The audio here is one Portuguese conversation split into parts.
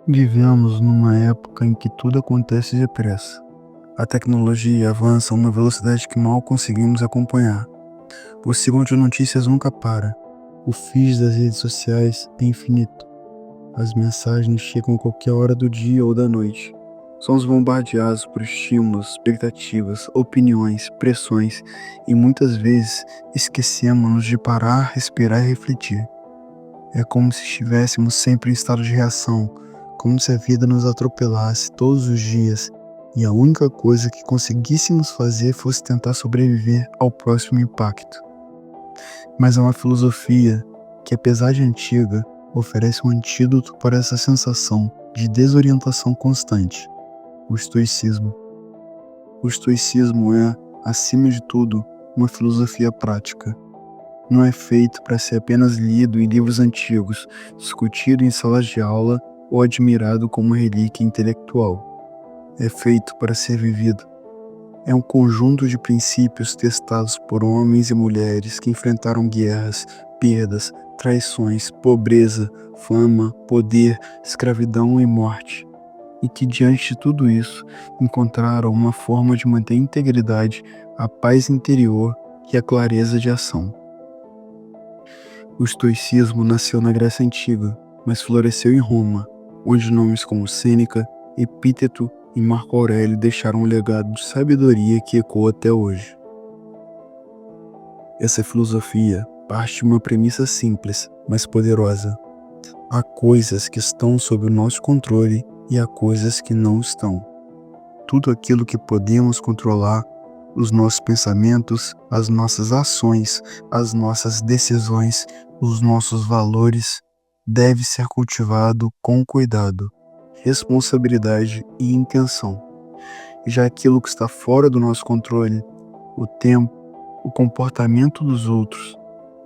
Vivemos numa época em que tudo acontece depressa. A tecnologia avança a uma velocidade que mal conseguimos acompanhar. O ciclo de notícias nunca para. O feed das redes sociais é infinito. As mensagens chegam a qualquer hora do dia ou da noite. Somos bombardeados por estímulos, expectativas, opiniões, pressões e muitas vezes esquecemos de parar, respirar e refletir. É como se estivéssemos sempre em estado de reação, como se a vida nos atropelasse todos os dias e a única coisa que conseguíssemos fazer fosse tentar sobreviver ao próximo impacto. Mas é uma filosofia que, apesar de antiga, oferece um antídoto para essa sensação de desorientação constante: o estoicismo. O estoicismo é, acima de tudo, uma filosofia prática. Não é feito para ser apenas lido em livros antigos, discutido em salas de aula ou admirado como relíquia intelectual. É feito para ser vivido. É um conjunto de princípios testados por homens e mulheres que enfrentaram guerras, perdas, traições, pobreza, fama, poder, escravidão e morte, e que diante de tudo isso encontraram uma forma de manter a integridade, a paz interior e a clareza de ação. O estoicismo nasceu na Grécia Antiga, mas floresceu em Roma, onde nomes como Sêneca, Epíteto e Marco Aurélio deixaram um legado de sabedoria que ecoa até hoje. Essa filosofia parte de uma premissa simples, mas poderosa. Há coisas que estão sob o nosso controle e há coisas que não estão. Tudo aquilo que podemos controlar, os nossos pensamentos, as nossas ações, as nossas decisões, os nossos valores, deve ser cultivado com cuidado, responsabilidade e intenção. Já aquilo que está fora do nosso controle, o tempo, o comportamento dos outros,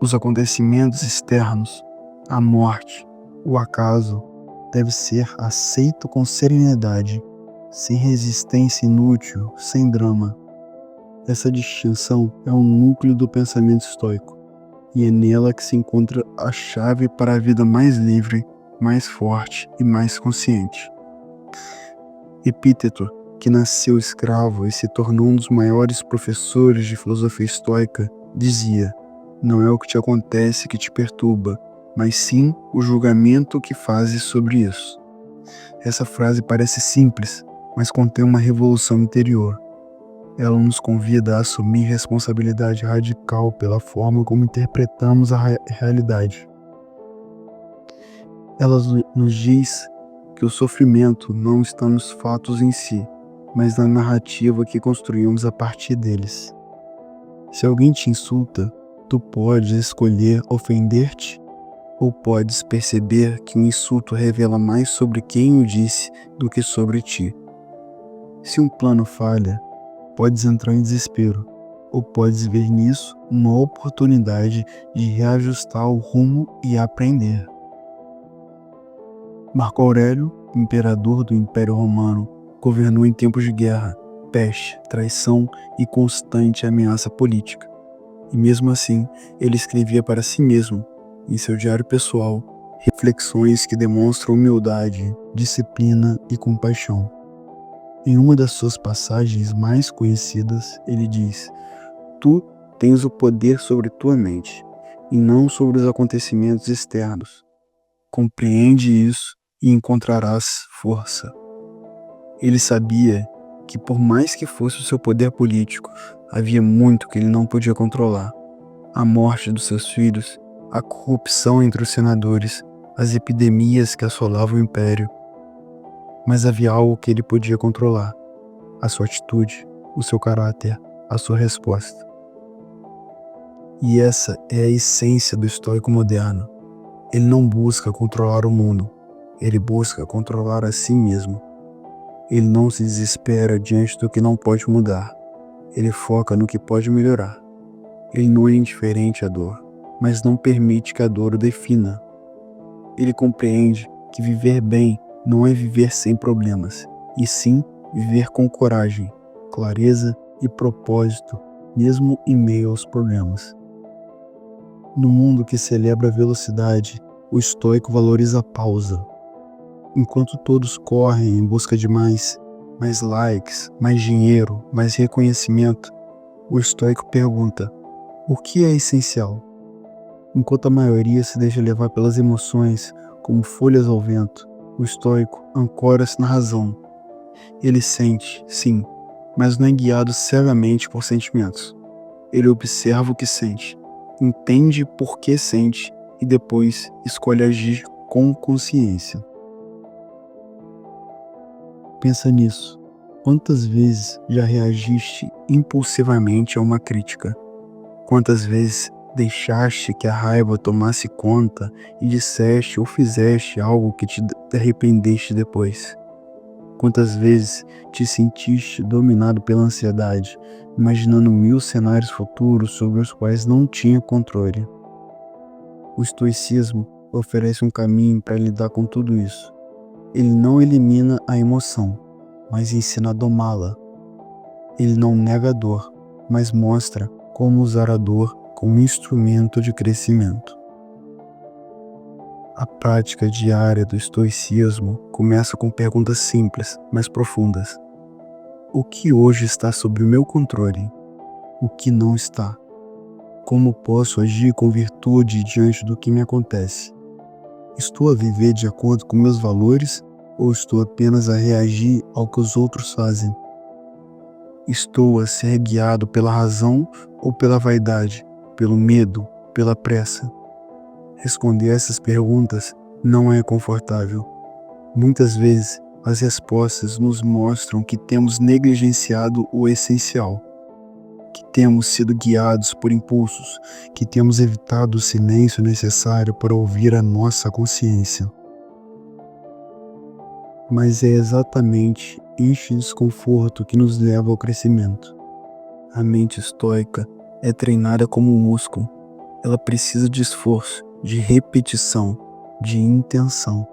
os acontecimentos externos, a morte, o acaso, deve ser aceito com serenidade, sem resistência inútil, sem drama. Essa distinção é o núcleo do pensamento estoico, e é nela que se encontra a chave para a vida mais livre, mais forte e mais consciente. Epíteto, que nasceu escravo e se tornou um dos maiores professores de filosofia estoica, dizia: "Não é o que te acontece que te perturba, mas sim o julgamento que fazes sobre isso." Essa frase parece simples, mas contém uma revolução interior. Ela nos convida a assumir responsabilidade radical pela forma como interpretamos a realidade. Ela nos diz que o sofrimento não está nos fatos em si, mas na narrativa que construímos a partir deles. Se alguém te insulta, tu podes escolher ofender-te ou podes perceber que o insulto revela mais sobre quem o disse do que sobre ti. Se um plano falha, podes entrar em desespero, ou podes ver nisso uma oportunidade de reajustar o rumo e aprender. Marco Aurélio, imperador do Império Romano, governou em tempos de guerra, peste, traição e constante ameaça política. E mesmo assim, ele escrevia para si mesmo, em seu diário pessoal, reflexões que demonstram humildade, disciplina e compaixão. Em uma das suas passagens mais conhecidas, ele diz: "Tu tens o poder sobre tua mente, e não sobre os acontecimentos externos. Compreende isso e encontrarás força." Ele sabia que, por mais que fosse o seu poder político, havia muito que ele não podia controlar. A morte dos seus filhos, a corrupção entre os senadores, as epidemias que assolavam o império. Mas havia algo que ele podia controlar: a sua atitude, o seu caráter, a sua resposta. E essa é a essência do estoico moderno. Ele não busca controlar o mundo, ele busca controlar a si mesmo. Ele não se desespera diante do que não pode mudar, ele foca no que pode melhorar. Ele não é indiferente à dor, mas não permite que a dor o defina. Ele compreende que viver bem não é viver sem problemas, e sim viver com coragem, clareza e propósito, mesmo em meio aos problemas. No mundo que celebra a velocidade, o estoico valoriza a pausa. Enquanto todos correm em busca de mais likes, mais dinheiro, mais reconhecimento, o estoico pergunta: o que é essencial? Enquanto a maioria se deixa levar pelas emoções, como folhas ao vento, o estoico ancora-se na razão. Ele sente, sim, mas não é guiado cegamente por sentimentos. Ele observa o que sente, entende por que sente e depois escolhe agir com consciência. Pensa nisso. Quantas vezes já reagiste impulsivamente a uma crítica? Quantas vezes deixaste que a raiva tomasse conta e disseste ou fizeste algo que te arrependeste depois? Quantas vezes te sentiste dominado pela ansiedade, imaginando 1000 cenários futuros sobre os quais não tinha controle? O estoicismo oferece um caminho para lidar com tudo isso. Ele não elimina a emoção, mas ensina a domá-la. Ele não nega a dor, mas mostra como usar a dor como instrumento de crescimento. A prática diária do estoicismo começa com perguntas simples, mas profundas. O que hoje está sob o meu controle? O que não está? Como posso agir com virtude diante do que me acontece? Estou a viver de acordo com meus valores ou estou apenas a reagir ao que os outros fazem? Estou a ser guiado pela razão ou pela vaidade, pelo medo, pela pressa? Responder essas perguntas não é confortável. Muitas vezes, as respostas nos mostram que temos negligenciado o essencial, que temos sido guiados por impulsos, que temos evitado o silêncio necessário para ouvir a nossa consciência. Mas é exatamente este desconforto que nos leva ao crescimento. A mente estoica é treinada como um músculo. Ela precisa de esforço, de repetição, de intenção.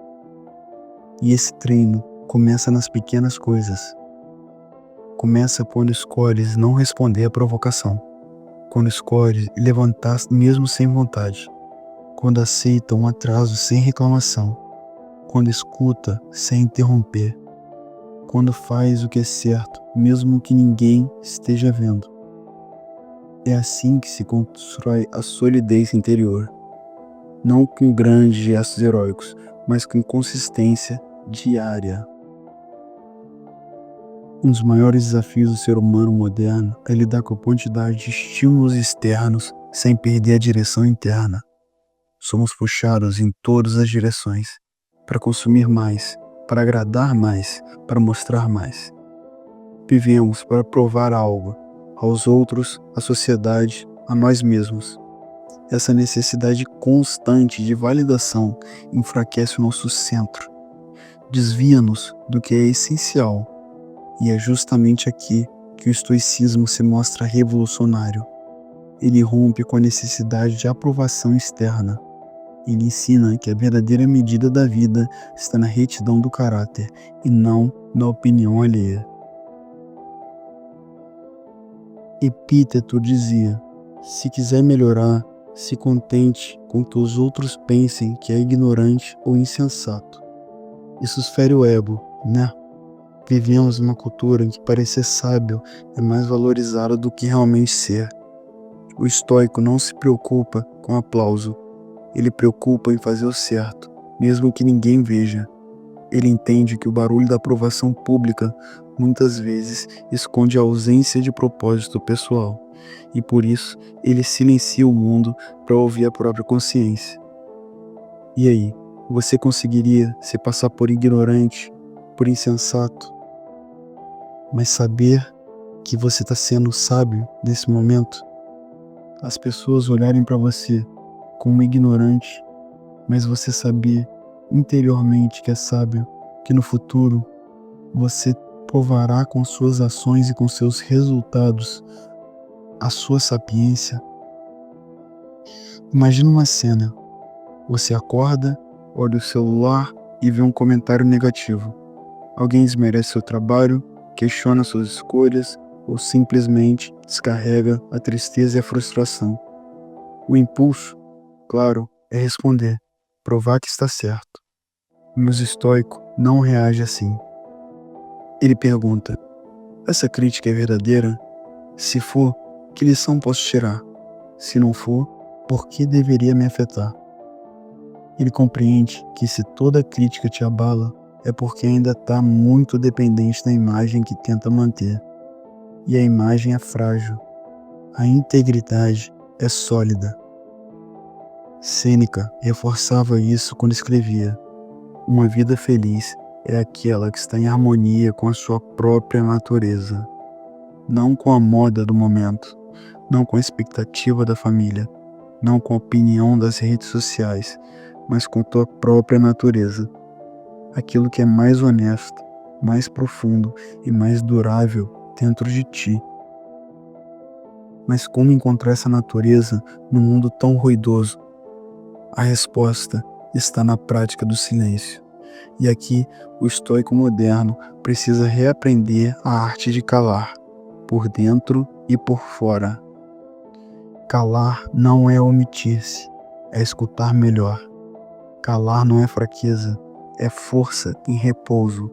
E esse treino começa nas pequenas coisas. Começa quando escolhes não responder à provocação, quando escolhes levantar mesmo sem vontade, quando aceita um atraso sem reclamação, quando escuta sem interromper, quando faz o que é certo, mesmo que ninguém esteja vendo. É assim que se constrói a solidez interior, não com grandes gestos heróicos, mas com consistência diária. Um dos maiores desafios do ser humano moderno é lidar com a quantidade de estímulos externos sem perder a direção interna. Somos puxados em todas as direções, para consumir mais, para agradar mais, para mostrar mais. Vivemos para provar algo, aos outros, à sociedade, a nós mesmos. Essa necessidade constante de validação enfraquece o nosso centro, desvia-nos do que é essencial. E é justamente aqui que o estoicismo se mostra revolucionário. Ele rompe com a necessidade de aprovação externa. Ele ensina que a verdadeira medida da vida está na retidão do caráter e não na opinião alheia. Epíteto dizia: se quiser melhorar, se contente com que os outros pensem que é ignorante ou insensato. Isso fere o ego, né? Vivemos numa cultura em que parecer sábio é mais valorizado do que realmente ser. O estoico não se preocupa com aplauso. Ele preocupa em fazer o certo, mesmo que ninguém veja. Ele entende que o barulho da aprovação pública muitas vezes esconde a ausência de propósito pessoal, e por isso ele silencia o mundo para ouvir a própria consciência. E aí, você conseguiria se passar por ignorante, por insensato, mas saber que você está sendo sábio nesse momento? As pessoas olharem para você como ignorante, mas você saber interiormente que é sábio, que no futuro você provará com suas ações e com seus resultados a sua sapiência. Imagina uma cena: você acorda, olha o celular e vê um comentário negativo. Alguém desmerece seu trabalho, questiona suas escolhas ou simplesmente descarrega a tristeza e a frustração. O impulso, claro, é responder, provar que está certo. Mas o estoico não reage assim. Ele pergunta: essa crítica é verdadeira? Se for, que lição posso tirar? Se não for, por que deveria me afetar? Ele compreende que se toda crítica te abala, é porque ainda está muito dependente da imagem que tenta manter. E a imagem é frágil. A integridade é sólida. Sêneca reforçava isso quando escrevia: uma vida feliz é aquela que está em harmonia com a sua própria natureza, não com a moda do momento, não com a expectativa da família, não com a opinião das redes sociais, mas com tua própria natureza, aquilo que é mais honesto, mais profundo e mais durável dentro de ti. Mas como encontrar essa natureza num mundo tão ruidoso? A resposta está na prática do silêncio. E aqui o estoico moderno precisa reaprender a arte de calar, por dentro e por fora. Calar não é omitir-se, é escutar melhor. Calar não é fraqueza, é força em repouso.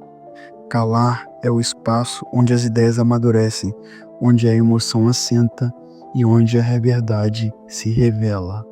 Calar é o espaço onde as ideias amadurecem, onde a emoção assenta e onde a verdade se revela.